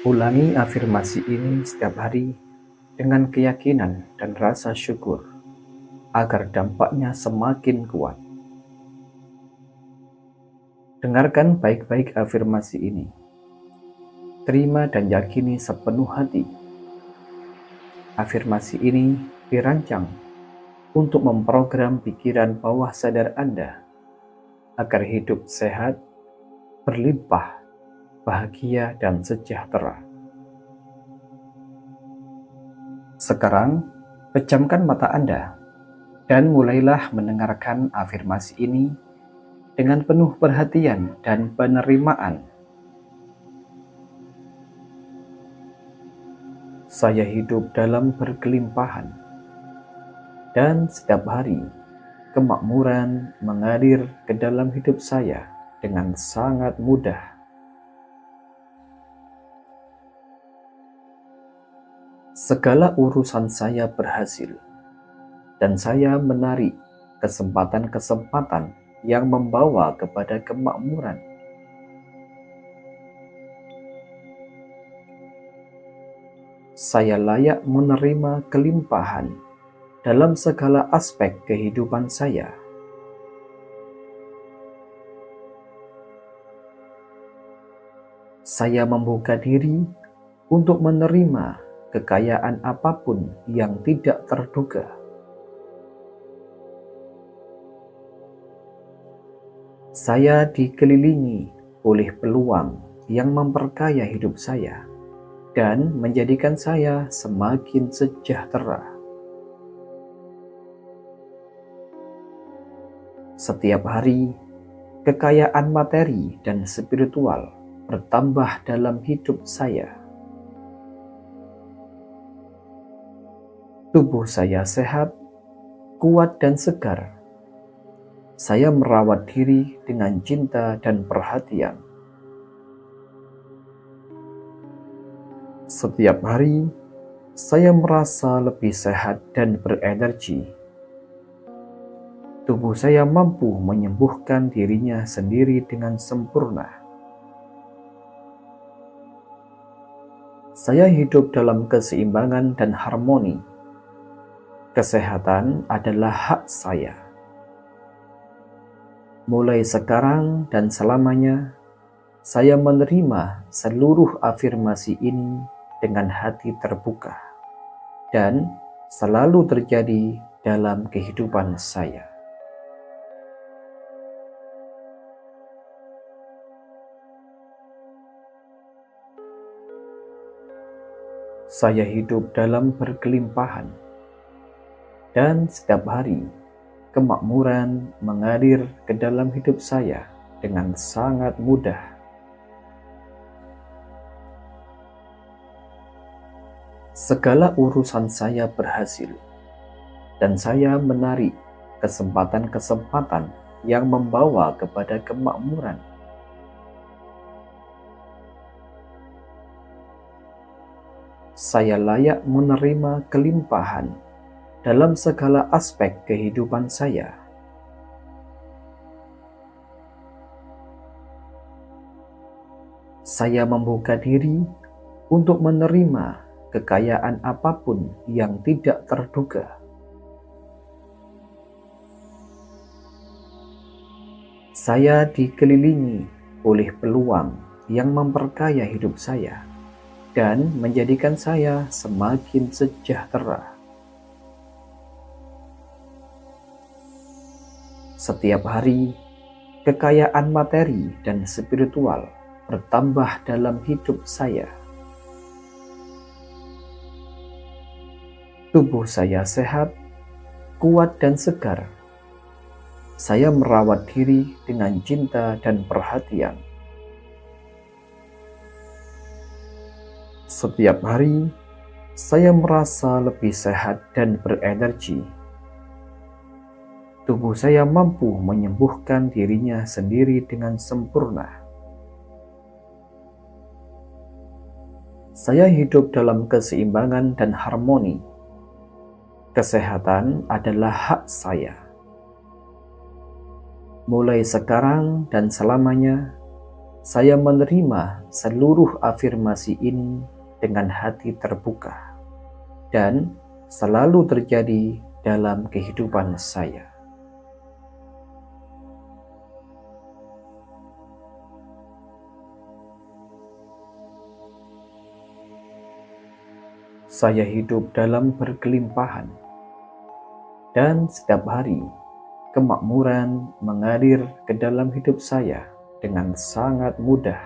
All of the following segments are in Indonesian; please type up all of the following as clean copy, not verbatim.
Ulangi afirmasi ini setiap hari dengan keyakinan dan rasa syukur agar dampaknya semakin kuat. Dengarkan baik-baik afirmasi ini. Terima dan yakini sepenuh hati. Afirmasi ini dirancang untuk memprogram pikiran bawah sadar Anda agar hidup sehat, berlimpah, bahagia, dan sejahtera. Sekarang, pejamkan mata Anda dan mulailah mendengarkan afirmasi ini dengan penuh perhatian dan penerimaan. Saya hidup dalam berkelimpahan, dan setiap hari kemakmuran mengalir ke dalam hidup saya dengan sangat mudah. Segala urusan saya berhasil, dan saya menarik kesempatan-kesempatan yang membawa kepada kemakmuran. Saya layak menerima kelimpahan dalam segala aspek kehidupan saya. Saya membuka diri untuk menerima kekayaan apapun yang tidak terduga. Saya dikelilingi oleh peluang yang memperkaya hidup saya dan menjadikan saya semakin sejahtera. Setiap hari, kekayaan materi dan spiritual bertambah dalam hidup saya. Tubuh saya sehat, kuat, dan segar. Saya merawat diri dengan cinta dan perhatian. Setiap hari, saya merasa lebih sehat dan berenergi. Tubuh saya mampu menyembuhkan dirinya sendiri dengan sempurna. Saya hidup dalam keseimbangan dan harmoni. Kesehatan adalah hak saya. Mulai sekarang dan selamanya, saya menerima seluruh afirmasi ini dengan hati terbuka dan selalu terjadi dalam kehidupan saya. Saya hidup dalam berkelimpahan, dan setiap hari kemakmuran mengalir ke dalam hidup saya dengan sangat mudah. Segala urusan saya berhasil, dan saya menarik kesempatan-kesempatan yang membawa kepada kemakmuran. Saya layak menerima kelimpahan dalam segala aspek kehidupan saya. Saya membuka diri untuk menerima kekayaan apapun yang tidak terduga. Saya dikelilingi oleh peluang yang memperkaya hidup saya dan menjadikan saya semakin sejahtera. Setiap hari, kekayaan materi dan spiritual bertambah dalam hidup saya. Tubuh saya sehat, kuat, dan segar. Saya merawat diri dengan cinta dan perhatian. Setiap hari, saya merasa lebih sehat dan berenergi. Tubuh saya mampu menyembuhkan dirinya sendiri dengan sempurna. Saya hidup dalam keseimbangan dan harmoni. Kesehatan adalah hak saya. Mulai sekarang dan selamanya, Saya menerima seluruh afirmasi ini dengan hati terbuka dan selalu terjadi dalam kehidupan saya. Saya hidup dalam berkelimpahan, dan setiap hari kemakmuran mengalir ke dalam hidup saya dengan sangat mudah.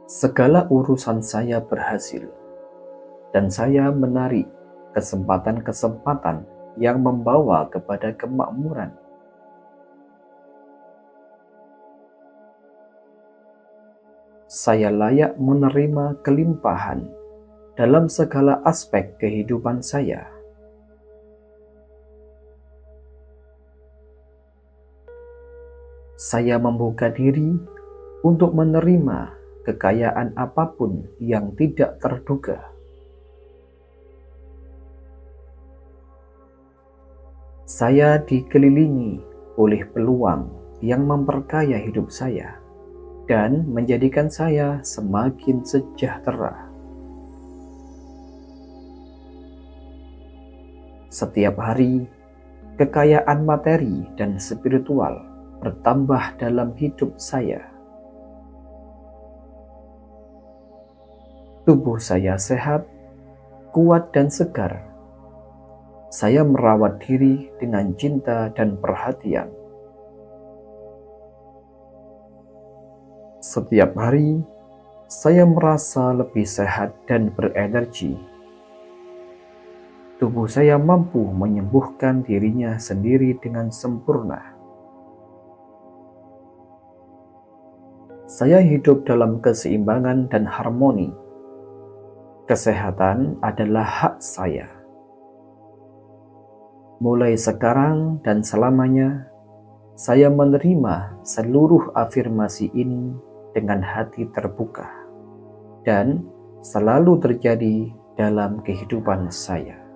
Segala urusan saya berhasil, dan saya menarik kesempatan-kesempatan yang membawa kepada kemakmuran. Saya layak menerima kelimpahan dalam segala aspek kehidupan saya. Saya membuka diri untuk menerima kekayaan apapun yang tidak terduga. Saya dikelilingi oleh peluang yang memperkaya hidup saya dan menjadikan saya semakin sejahtera. Setiap hari, kekayaan materi dan spiritual bertambah dalam hidup saya. Tubuh saya sehat, kuat dan segar. Saya merawat diri dengan cinta dan perhatian. Setiap hari, saya merasa lebih sehat dan berenergi. Tubuh saya mampu menyembuhkan dirinya sendiri dengan sempurna. Saya hidup dalam keseimbangan dan harmoni. Kesehatan adalah hak saya. Mulai sekarang dan selamanya, saya menerima seluruh afirmasi ini dengan hati terbuka dan selalu terjadi dalam kehidupan saya.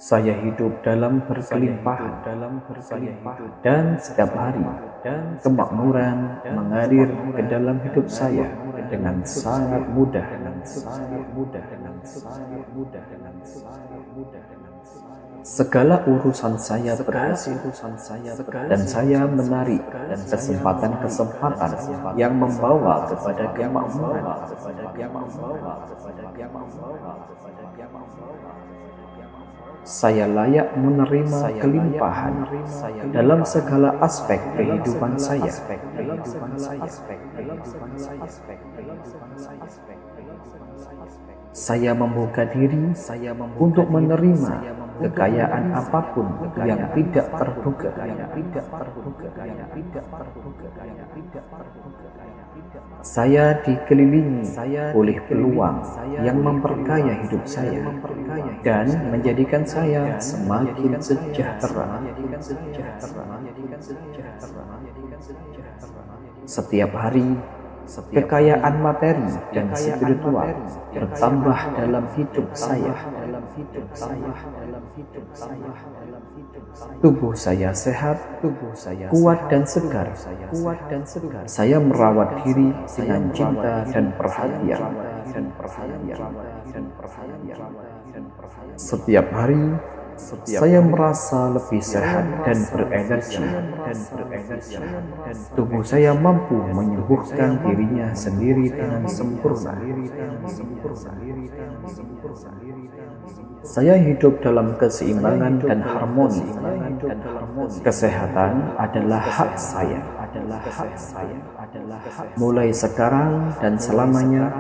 Saya hidup dalam berkelimpahan, dan setiap hari kemakmuran mengalir ke dalam hidup saya dengan sangat mudah. Segala urusan saya berhasil, dan saya menarik kesempatan-kesempatan yang membawa kepada kemakmuran. Saya layak menerima kelimpahan dalam segala aspek kehidupan saya. Saya membuka diri untuk menerima kekayaan apapun yang tidak terduga. Saya dikelilingi oleh peluang yang memperkaya hidup saya dan menjadikan saya semakin sejahtera. Setiap hari, kekayaan materi dan spiritual bertambah dalam hidup saya. Tubuh saya sehat, kuat dan segar. Saya merawat diri dengan cinta dan perhatian. Setiap hari, saya merasa lebih sehat dan berenergi. Tubuh saya mampu menyembuhkan dirinya sendiri dengan sempurna. Saya hidup dalam keseimbangan dan harmoni. Kesehatan adalah hak saya. Mulai sekarang dan selamanya,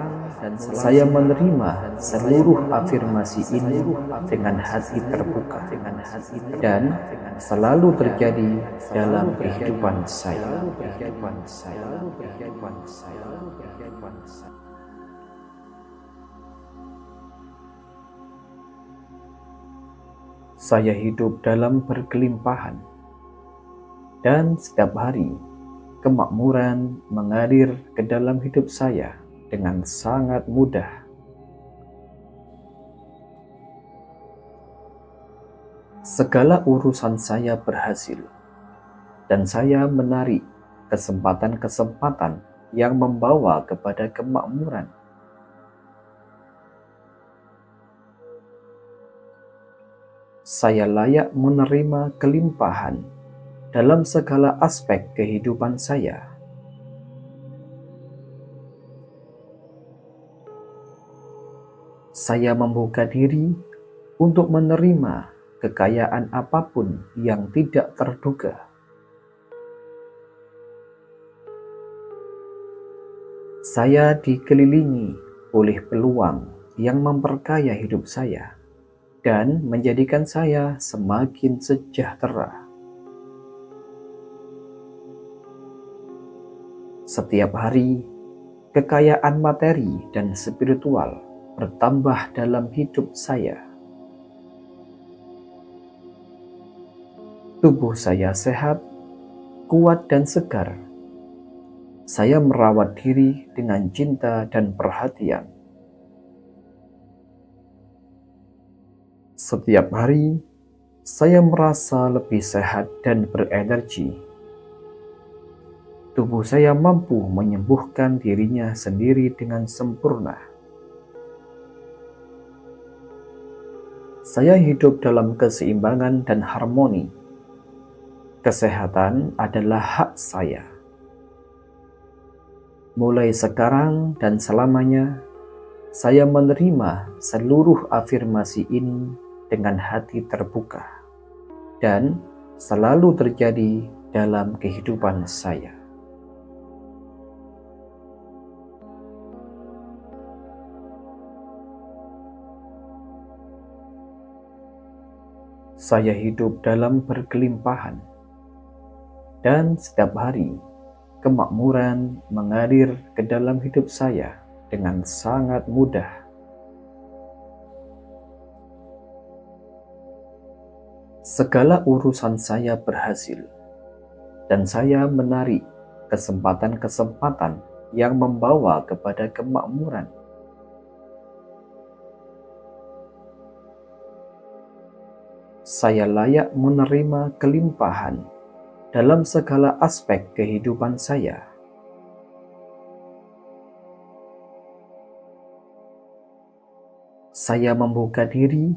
saya menerima seluruh afirmasi ini dengan hati terbuka dan selalu terjadi dalam kehidupan saya. Saya hidup dalam berkelimpahan, dan setiap hari kemakmuran mengalir ke dalam hidup saya dengan sangat mudah. Segala urusan saya berhasil, dan saya menarik kesempatan-kesempatan yang membawa kepada kemakmuran. Saya layak menerima kelimpahan dalam segala aspek kehidupan saya. Saya membuka diri untuk menerima kekayaan apapun yang tidak terduga. Saya dikelilingi oleh peluang yang memperkaya hidup saya dan menjadikan saya semakin sejahtera. Setiap hari, kekayaan materi dan spiritual bertambah dalam hidup saya. Tubuh saya sehat, kuat dan segar. Saya merawat diri dengan cinta dan perhatian. Setiap hari, saya merasa lebih sehat dan berenergi. Tubuh saya mampu menyembuhkan dirinya sendiri dengan sempurna. Saya hidup dalam keseimbangan dan harmoni. Kesehatan adalah hak saya. Mulai sekarang dan selamanya, saya menerima seluruh afirmasi ini dengan hati terbuka dan selalu terjadi dalam kehidupan saya. Saya hidup dalam berkelimpahan, dan setiap hari kemakmuran mengalir ke dalam hidup saya dengan sangat mudah. Segala urusan saya berhasil, dan saya menarik kesempatan-kesempatan yang membawa kepada kemakmuran. Saya layak menerima kelimpahan dalam segala aspek kehidupan saya. Saya membuka diri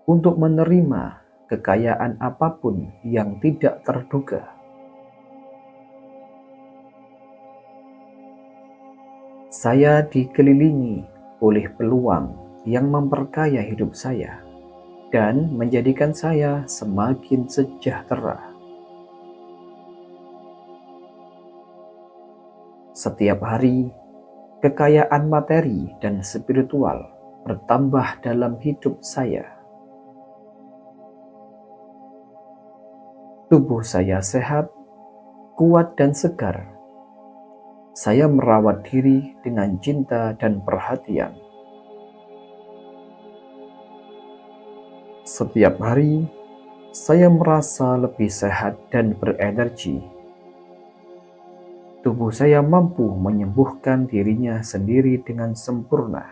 untuk menerima kekayaan apapun yang tidak terduga. Saya dikelilingi oleh peluang yang memperkaya hidup saya dan menjadikan saya semakin sejahtera. Setiap hari, kekayaan materi dan spiritual bertambah dalam hidup saya. Tubuh saya sehat, kuat dan segar. Saya merawat diri dengan cinta dan perhatian. Setiap hari, saya merasa lebih sehat dan berenergi. Tubuh saya mampu menyembuhkan dirinya sendiri dengan sempurna.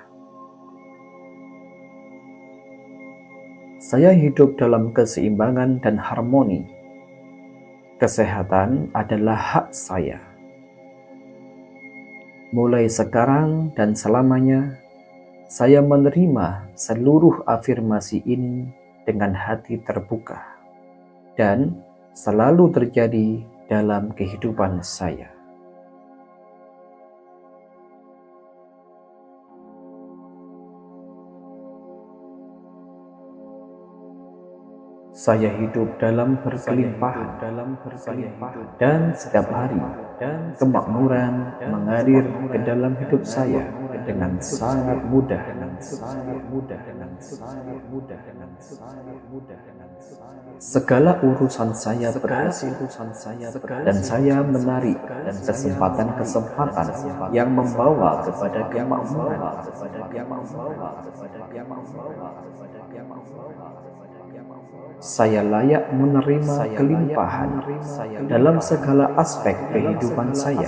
Saya hidup dalam keseimbangan dan harmoni. Kesehatan adalah hak saya. Mulai sekarang dan selamanya, saya menerima seluruh afirmasi ini dengan hati terbuka dan selalu terjadi dalam kehidupan saya. Saya hidup dalam berkelimpahan, dan setiap hari kemakmuran mengalir ke dalam hidup saya dengan sangat mudah. Segala urusan saya berhasil, dan saya menarik kesempatan-kesempatan yang membawa kepada kemakmuran. Saya layak menerima kelimpahan dalam segala aspek kehidupan saya.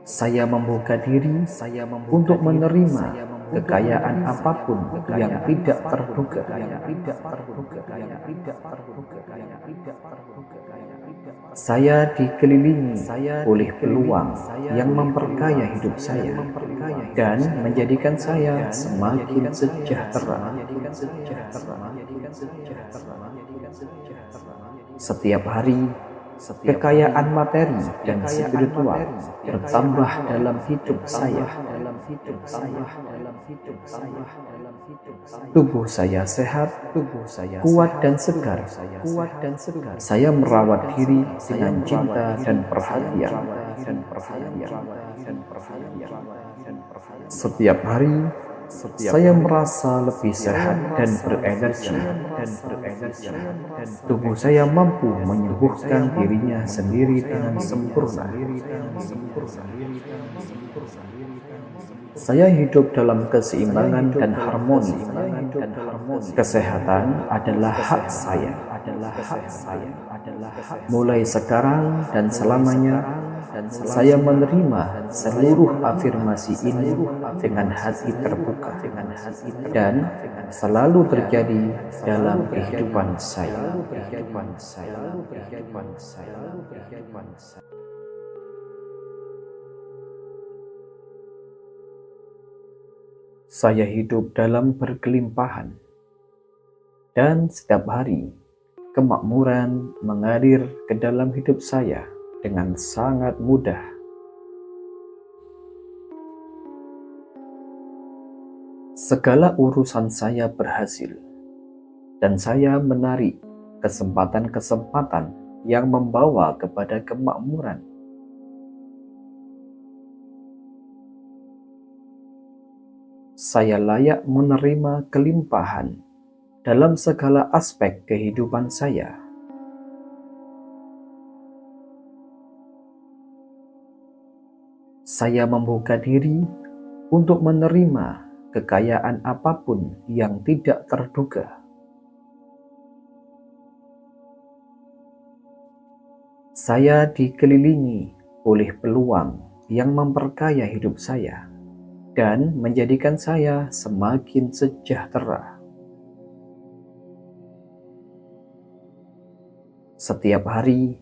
Saya membuka diri untuk menerima kekayaan apapun yang tidak terduga. Saya dikelilingi oleh peluang yang memperkaya hidup saya dan menjadikan saya semakin sejahtera. Setiap hari, kekayaan materi dan spiritual bertambah dalam hidup saya. Tubuh saya sehat, kuat dan segar. Saya merawat diri dengan cinta dan perhatian. Setiap hari, saya merasa lebih sehat dan berenergi. Tubuh saya mampu menyembuhkan dirinya sendiri dengan sempurna. Saya hidup dalam keseimbangan dan harmoni. Kesehatan adalah hak saya. Mulai sekarang dan selamanya, saya menerima seluruh afirmasi ini dengan hati terbuka dan selalu terjadi dalam kehidupan saya. Saya hidup dalam berkelimpahan, dan setiap hari kemakmuran mengalir ke dalam hidup saya dengan sangat mudah. Segala urusan saya berhasil, dan saya menarik kesempatan-kesempatan yang membawa kepada kemakmuran. Saya layak menerima kelimpahan dalam segala aspek kehidupan saya. Saya membuka diri untuk menerima kekayaan apapun yang tidak terduga. Saya dikelilingi oleh peluang yang memperkaya hidup saya dan menjadikan saya semakin sejahtera. Setiap hari,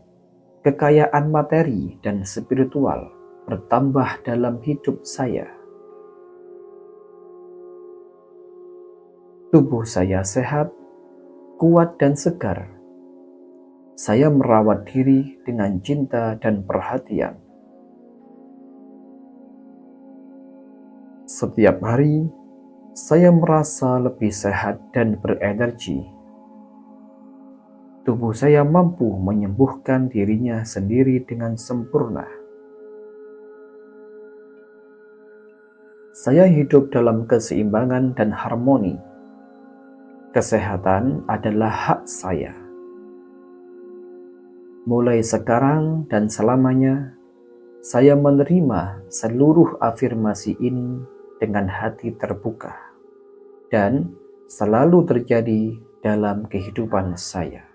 kekayaan materi dan spiritual bertambah dalam hidup saya. Tubuh saya sehat, kuat dan segar. Saya merawat diri dengan cinta dan perhatian. Setiap hari, saya merasa lebih sehat dan berenergi. Tubuh saya mampu menyembuhkan dirinya sendiri dengan sempurna. Saya hidup dalam keseimbangan dan harmoni. Kesehatan adalah hak saya. Mulai sekarang dan selamanya, saya menerima seluruh afirmasi ini dengan hati terbuka dan selalu terjadi dalam kehidupan saya.